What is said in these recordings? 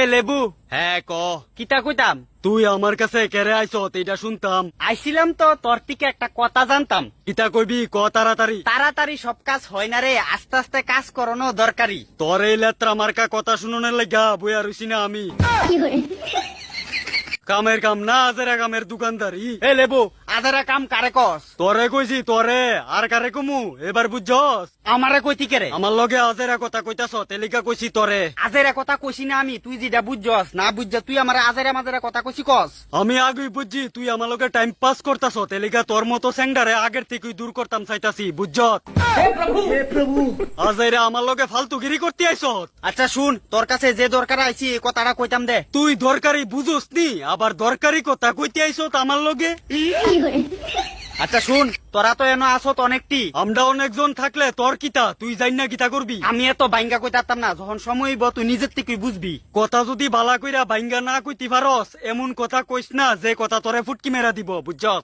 এ লেবু, হ্যাঁ ক। কিতা কইতাম? তুই আমার কাছে কেড়ে আইস এটা শুনতাম। আইছিলাম তো তোর থেকে একটা কথা জানতাম। কিতা কইবি ক তাড়াতাড়ি। তাড়াতাড়ি সব কাজ হয় না রে, আস্তে আস্তে কাজ করানো দরকারি। তোর এই লেত্রা মার্কা কথা শুনোনের লাগা বইয়া রইছি না আমি। কামের কাম না আজেরা কামের দোকানদারি। এ লেবু, আধারা কাম কারে কস? তোরে কইছি তোরে, আর কারে কমু এবার বুঝছস? আমারে কইতি কেরে? আমার লগে আজেরা কথা কইতাছ তেলিকা কইছি তোরে। আজেরা কথা কইছি না আমি, তুই যেটা বুঝছস না বুঝছ তুই আমার আজেরা মাঝেরা কথা কইছি কস। আমি আগেই বুঝছি তুই আমার লগে টাইম পাস করতাছ তেলিকা তোর মতো স্যাংডারে আগের থেকে দূর করতাম চাইতাছি বুঝছত। আজেরা আমার লগে ফালতুগিরি করতে আইছত। আচ্ছা শুন, তোর কাছে যে দরকার আইছি এই কথাটা কইতাম দে। তুই দরকারি বুঝোস নি, আবার দরকারি কথা কইতে আইছত আমার লগে। আচ্ছা শুন, তোরা তো এনো আসত অনেকটি, আমরা অনেকজন থাকলে তোর কিতা, তুই জানি না কিতা করবি। আমি এত বাইঙ্গা কইতাম না, যখন সময় হইব তুই নিজের থেকে বুঝবি। কথা যদি বালা কইরা বাইঙ্গা না কইতি পারস এমন কথা কইস না যে কথা তোরে ফুটকি মেরা দিব বুঝছস।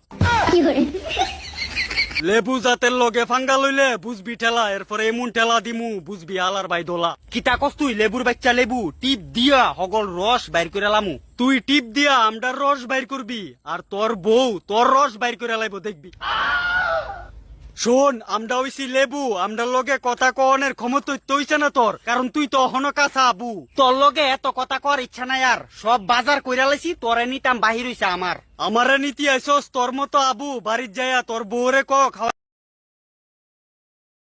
লেবু জাতের লগে ফাঙ্গা লইলে বুঝবি ঠেলা, এরপরে এমন ঠেলা দিমু বুঝবি আলার বাই দোলা। কিতা কস তুই? লেবুর বাচ্চা লেবু টিপ দিয়া হগল রস বাইর করে লামু। তুই টিপ দিয়া আমডার রস বাইর করবি, আর তোর বউ তোর রস বাইর করে লাইব দেখবি। শোন, আমডা হইছি লেবু, আমডার লগে কথা কনের ক্ষমতা তৈছে না তোর, কারণ তুই তো অহনো কাঁচা আবু। তোর লগে এত কথা কর ইচ্ছা নাই আর, সব বাজার কইরা লাইছি, তোরে নিতাম বাহির হইছে আমার। আমারে নীতি আইসস তোর মতো আবু, বাড়ির যাইয়া তোর বউরে ক খাওয়া